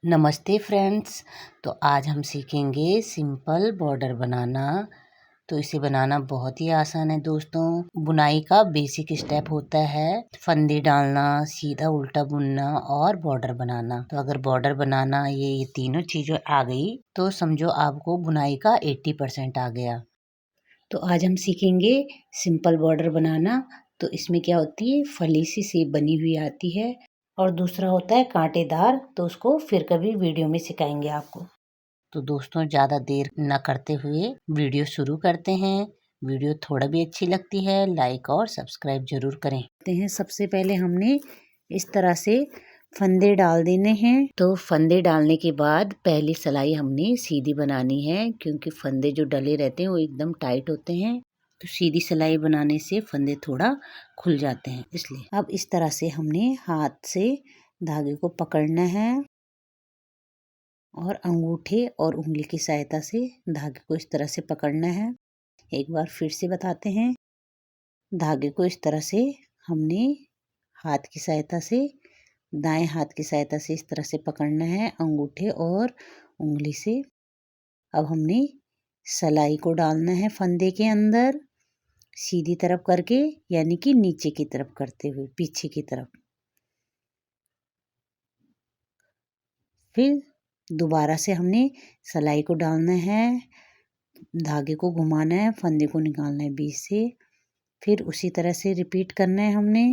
नमस्ते फ्रेंड्स। तो आज हम सीखेंगे सिंपल बॉर्डर बनाना। तो इसे बनाना बहुत ही आसान है दोस्तों। बुनाई का बेसिक स्टेप होता है फंदे डालना, सीधा उल्टा बुनना और बॉर्डर बनाना। तो अगर बॉर्डर बनाना ये तीनों चीजें आ गई तो समझो आपको बुनाई का 80% आ गया। तो आज हम सीखेंगे सिंपल बॉर्डर बनाना। तो इसमें क्या होती है, फली सी शेप बनी हुई आती है और दूसरा होता है कांटेदार। तो उसको फिर कभी वीडियो में सिखाएंगे आपको। तो दोस्तों ज़्यादा देर न करते हुए वीडियो शुरू करते हैं। वीडियो थोड़ा भी अच्छी लगती है लाइक और सब्सक्राइब जरूर करें। सबसे पहले हमने इस तरह से फंदे डाल देने हैं। तो फंदे डालने के बाद पहली सिलाई हमने सीधी बनानी है, क्योंकि फंदे जो डले रहते हैं वो एकदम टाइट होते हैं। तो सीधी सिलाई बनाने से फंदे थोड़ा खुल जाते हैं, इसलिए अब इस तरह से हमने हाथ से धागे को पकड़ना है और अंगूठे और उंगली की सहायता से धागे को इस तरह से पकड़ना है। एक बार फिर से बताते हैं। धागे को इस तरह से हमने हाथ की सहायता से, दाएं हाथ की सहायता से इस तरह से पकड़ना है अंगूठे और उंगली से। अब हमने सिलाई को डालना है फंदे के अंदर सीधी तरफ करके, यानी कि नीचे की तरफ करते हुए पीछे की तरफ। फिर दोबारा से हमने सिलाई को डालना है, धागे को घुमाना है, फंदे को निकालना है बीच से। फिर उसी तरह से रिपीट करना है हमने।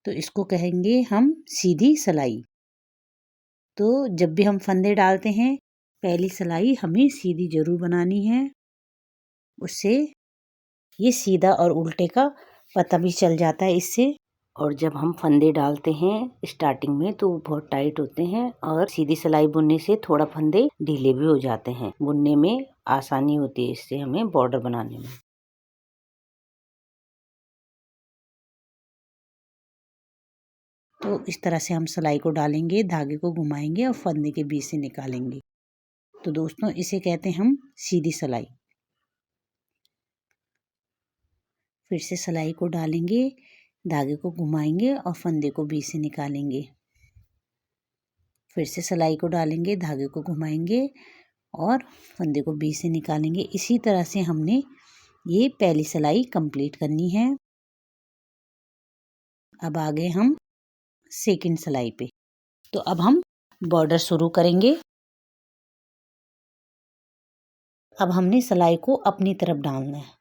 तो इसको कहेंगे हम सीधी सिलाई। तो जब भी हम फंदे डालते हैं पहली सिलाई हमें सीधी जरूर बनानी है, उससे ये सीधा और उल्टे का पता भी चल जाता है इससे। और जब हम फंदे डालते हैं स्टार्टिंग में तो बहुत टाइट होते हैं और सीधी सिलाई बुनने से थोड़ा फंदे ढीले भी हो जाते हैं। बुनने में आसानी होती है इससे हमें बॉर्डर बनाने में। तो इस तरह से हम सिलाई को डालेंगे, धागे को घुमाएंगे और फंदे के बीच से निकालेंगे। तो दोस्तों इसे कहते हैं हम सीधी सिलाई। फिर से सिलाई को डालेंगे, धागे को घुमाएंगे और फंदे को बीच से निकालेंगे। फिर से सिलाई को डालेंगे, धागे को घुमाएंगे और फंदे को बीच से निकालेंगे। इसी तरह से हमने ये पहली सिलाई कंप्लीट करनी है। अब आ गए हम सेकंड सिलाई पे। तो अब हम बॉर्डर शुरू करेंगे। अब हमने सिलाई को अपनी तरफ डालना है,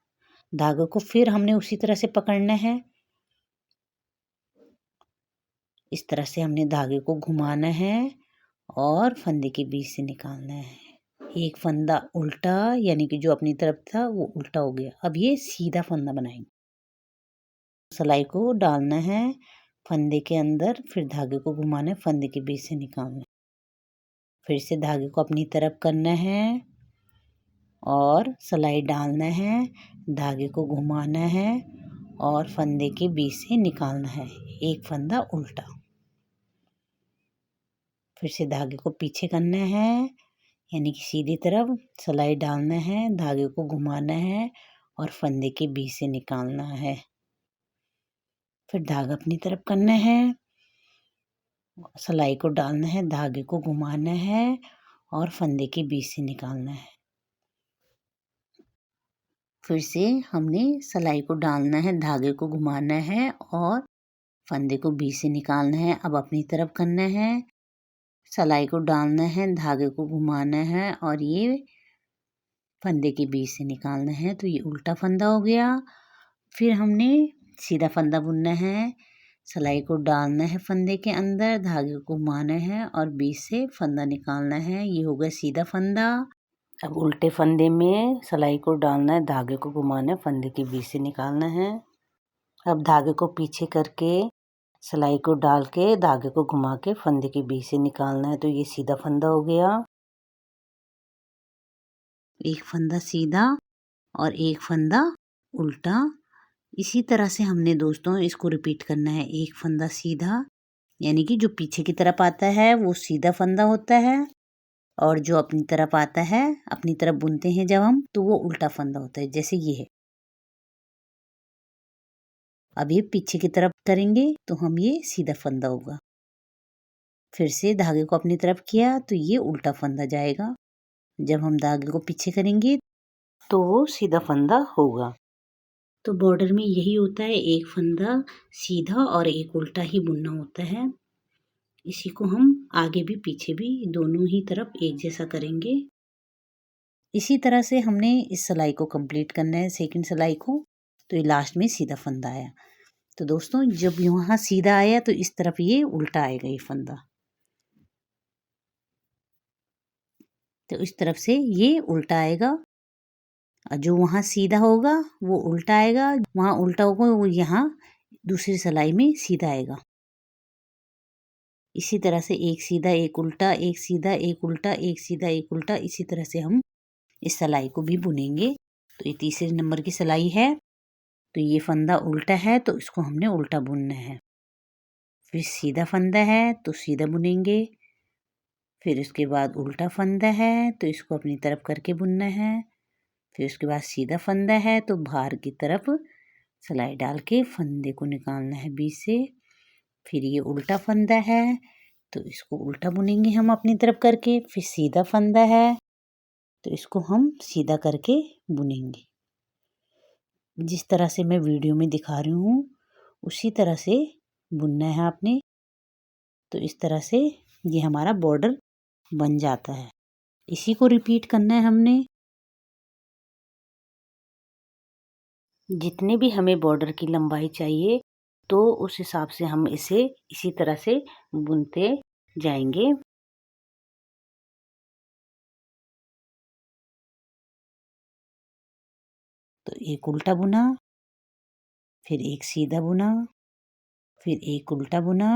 धागे को फिर हमने उसी तरह से पकड़ना है। इस तरह से हमने धागे को घुमाना है और फंदे के बीच से निकालना है। एक फंदा उल्टा, यानी कि जो अपनी तरफ था वो उल्टा हो गया। अब ये सीधा फंदा बनाएंगे। सिलाई को डालना है फंदे के अंदर, फिर धागे को घुमाना है, फंदे के बीच से निकालना है। फिर से धागे को अपनी तरफ करना है और सिलाई डालना है, धागे को घुमाना है और फंदे के बीच से निकालना है। एक फंदा उल्टा। फिर से धागे को पीछे करना है, यानी कि सीधी तरफ सिलाई डालना है, धागे को घुमाना है और फंदे के बीच से निकालना है। फिर धागा अपनी तरफ करना है, सिलाई को डालना है, धागे को घुमाना है और फंदे के बीच से निकालना है। फिर से हमने सिलाई को डालना है, धागे को घुमाना है और फंदे को बीच से निकालना है। अब अपनी तरफ करना है, सिलाई को डालना है, धागे को घुमाना है और ये फंदे के बीच से निकालना है। तो ये उल्टा फंदा हो गया। फिर हमने सीधा फंदा बुनना है, सिलाई को डालना है फंदे के अंदर, धागे को घुमाना है और बीच से फंदा निकालना है। ये हो गया सीधा फंदा। अब उल्टे फंदे में सिलाई को डालना है, धागे को घुमाना है, फंदे के बीच से निकालना है। अब धागे को पीछे करके सिलाई को डाल के धागे को घुमा के फंदे के बीच से निकालना है। तो ये सीधा फंदा हो गया। एक फंदा सीधा और एक फंदा उल्टा। इसी तरह से हमने दोस्तों इसको रिपीट करना है। एक फंदा सीधा, यानी कि जो पीछे की तरफ आता है वो सीधा फंदा होता है और जो अपनी तरफ आता है, अपनी तरफ बुनते हैं जब हम, तो वो उल्टा फंदा होता है, जैसे ये है। अब ये पीछे की तरफ करेंगे तो हम ये सीधा फंदा होगा। फिर से धागे को अपनी तरफ किया तो ये उल्टा फंदा जाएगा। जब हम धागे को पीछे करेंगे तो वो सीधा फंदा होगा। तो बॉर्डर में यही होता है, एक फंदा सीधा और एक उल्टा ही बुनना होता है। इसी को हम आगे भी पीछे भी दोनों ही तरफ एक जैसा करेंगे। इसी तरह से हमने इस सिलाई को कंप्लीट करना है, सेकंड सिलाई को। तो ये लास्ट में सीधा फंदा आया। तो दोस्तों जब यहाँ सीधा आया तो इस तरफ ये उल्टा आएगा ये फंदा। तो इस तरफ से ये उल्टा आएगा और जो वहाँ सीधा होगा वो उल्टा आएगा, वहाँ उल्टा होगा वो यहाँ दूसरी सिलाई में सीधा आएगा। इसी तरह से एक सीधा एक उल्टा, एक सीधा एक उल्टा, एक सीधा एक उल्टा, इसी तरह से हम इस सिलाई को भी बुनेंगे। तो ये तीसरे नंबर की सिलाई है। तो ये फंदा उल्टा है तो इसको हमने उल्टा बुनना है। फिर सीधा फंदा है तो सीधा बुनेंगे। फिर उसके बाद उल्टा फंदा है तो इसको अपनी तरफ करके बुनना है। फिर उसके बाद सीधा फंदा है तो बाहर की तरफ सिलाई डाल के फंदे को निकालना है बीच से। फिर ये उल्टा फंदा है तो इसको उल्टा बुनेंगे हम अपनी तरफ करके। फिर सीधा फंदा है तो इसको हम सीधा करके बुनेंगे। जिस तरह से मैं वीडियो में दिखा रही हूँ उसी तरह से बुनना है आपने। तो इस तरह से ये हमारा बॉर्डर बन जाता है। इसी को रिपीट करना है हमने। जितने भी हमें बॉर्डर की लंबाई चाहिए तो उस हिसाब से हम इसे इसी तरह से बुनते जाएंगे। तो एक उल्टा बुना, फिर एक सीधा बुना, फिर एक उल्टा बुना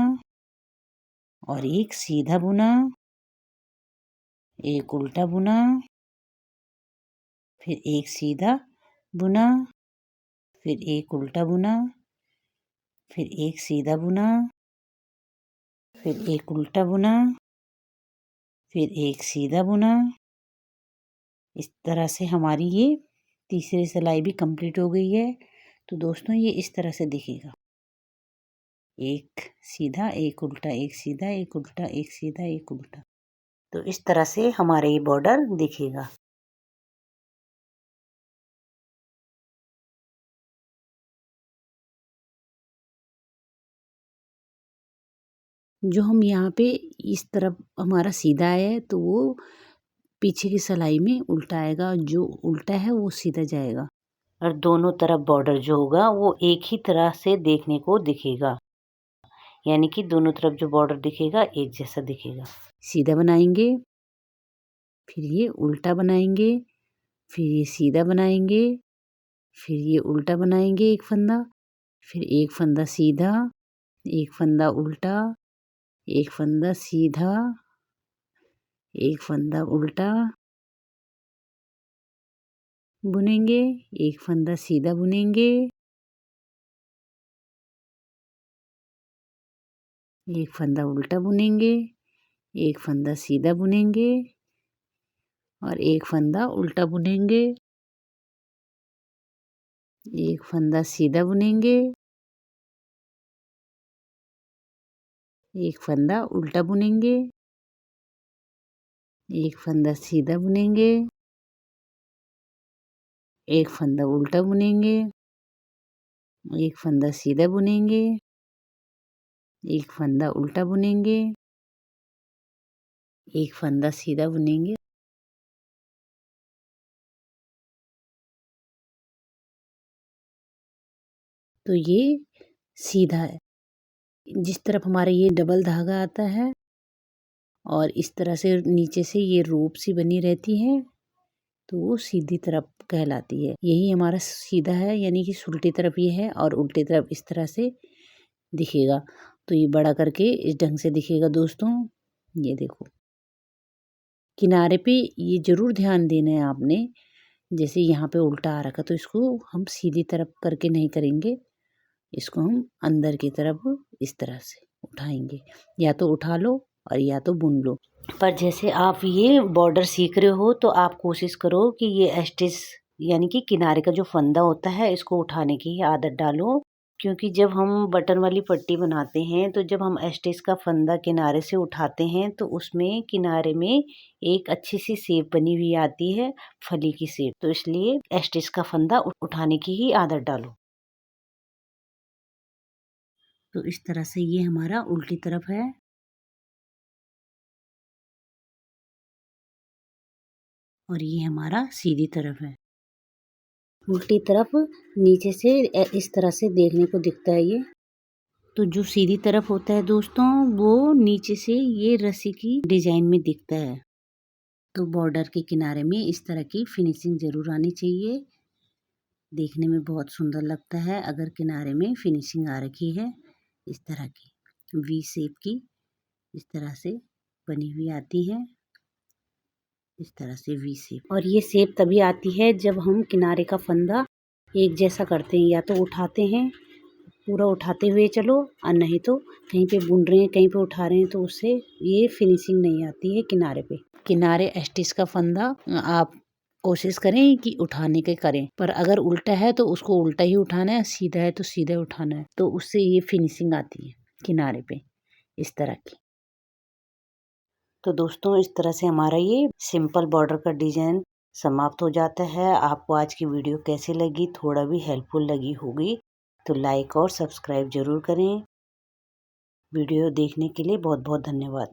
और एक सीधा बुना, एक उल्टा बुना, फिर एक सीधा बुना, फिर एक उल्टा बुना, फिर एक सीधा बुना, फिर एक उल्टा बुना, फिर एक सीधा बुना। इस तरह से हमारी ये तीसरी सिलाई भी कंप्लीट हो गई है। तो दोस्तों ये इस तरह से दिखेगा, एक सीधा एक उल्टा, एक सीधा एक उल्टा, एक सीधा एक उल्टा। तो इस तरह से हमारा ये बॉर्डर दिखेगा। जो हम यहाँ पे इस तरफ हमारा सीधा है तो वो पीछे की सिलाई में उल्टा आएगा, जो उल्टा है वो सीधा जाएगा और दोनों तरफ बॉर्डर जो होगा वो एक ही तरह से देखने को दिखेगा। यानी कि दोनों तरफ जो बॉर्डर दिखेगा एक जैसा दिखेगा। सीधा बनाएंगे, फिर ये उल्टा बनाएंगे, फिर ये सीधा बनाएंगे, फिर ये उल्टा बनाएंगे एक फंदा, फिर एक फंदा सीधा, एक फंदा उल्टा, एक फंदा सीधा, एक फंदा उल्टा बुनेंगे, एक फंदा सीधा बुनेंगे, एक फंदा उल्टा बुनेंगे, एक फंदा सीधा बुनेंगे और एक फंदा उल्टा बुनेंगे, एक फंदा सीधा बुनेंगे, एक फंदा उल्टा बुनेंगे, एक फंदा सीधा बुनेंगे, एक फंदा उल्टा बुनेंगे, एक फंदा सीधा बुनेंगे, एक फंदा उल्टा बुनेंगे, एक फंदा सीधा बुनेंगे। तो ये सीधा है। जिस तरफ हमारा ये डबल धागा आता है और इस तरह से नीचे से ये रोप सी बनी रहती है तो वो सीधी तरफ कहलाती है। यही हमारा सीधा है, यानी कि उल्टी तरफ ये है और उल्टी तरफ इस तरह से दिखेगा। तो ये बड़ा करके इस ढंग से दिखेगा दोस्तों। ये देखो किनारे पे ये जरूर ध्यान देना है आपने। जैसे यहाँ पे उल्टा आ रखा तो इसको हम सीधी तरफ करके नहीं करेंगे, इसको हम अंदर की तरफ इस तरह से उठाएंगे। या तो उठा लो और या तो बुन लो। पर जैसे आप ये बॉर्डर सीख रहे हो तो आप कोशिश करो कि ये एस्टिच यानी कि किनारे का जो फंदा होता है इसको उठाने की आदत डालो क्योंकि जब हम बटन वाली पट्टी बनाते हैं तो जब हम एस्टिच का फंदा किनारे से उठाते हैं तो उसमें किनारे में एक अच्छी सी शेप बनी हुई आती है, फली की शेप। तो इसलिए एस्टिच का फंदा उठाने की ही आदत डालो। तो इस तरह से ये हमारा उल्टी तरफ है और ये हमारा सीधी तरफ है। उल्टी तरफ नीचे से इस तरह से देखने को दिखता है ये। तो जो सीधी तरफ होता है दोस्तों, वो नीचे से ये रस्सी की डिजाइन में दिखता है। तो बॉर्डर के किनारे में इस तरह की फिनिशिंग जरूर आनी चाहिए, देखने में बहुत सुंदर लगता है अगर किनारे में फिनिशिंग आ रखी है। इस तरह की वी शेप की इस तरह से बनी हुई आती है, इस तरह से वी शेप। और ये शेप तभी आती है जब हम किनारे का फंदा एक जैसा करते हैं, या तो उठाते हैं पूरा उठाते हुए चलो, और नहीं तो कहीं पे बुन रहे हैं कहीं पे उठा रहे हैं, तो उससे ये फिनिशिंग नहीं आती है किनारे पे। किनारे एस्टिच का फंदा आप कोशिश करें कि उठाने के करें, पर अगर उल्टा है तो उसको उल्टा ही उठाना है, सीधा है तो सीधा उठाना है, तो उससे ये फिनिशिंग आती है किनारे पे इस तरह की। तो दोस्तों इस तरह से हमारा ये सिंपल बॉर्डर का डिजाइन समाप्त हो जाता है। आपको आज की वीडियो कैसी लगी, थोड़ा भी हेल्पफुल लगी होगी तो लाइक और सब्सक्राइब जरूर करें। वीडियो देखने के लिए बहुत बहुत धन्यवाद।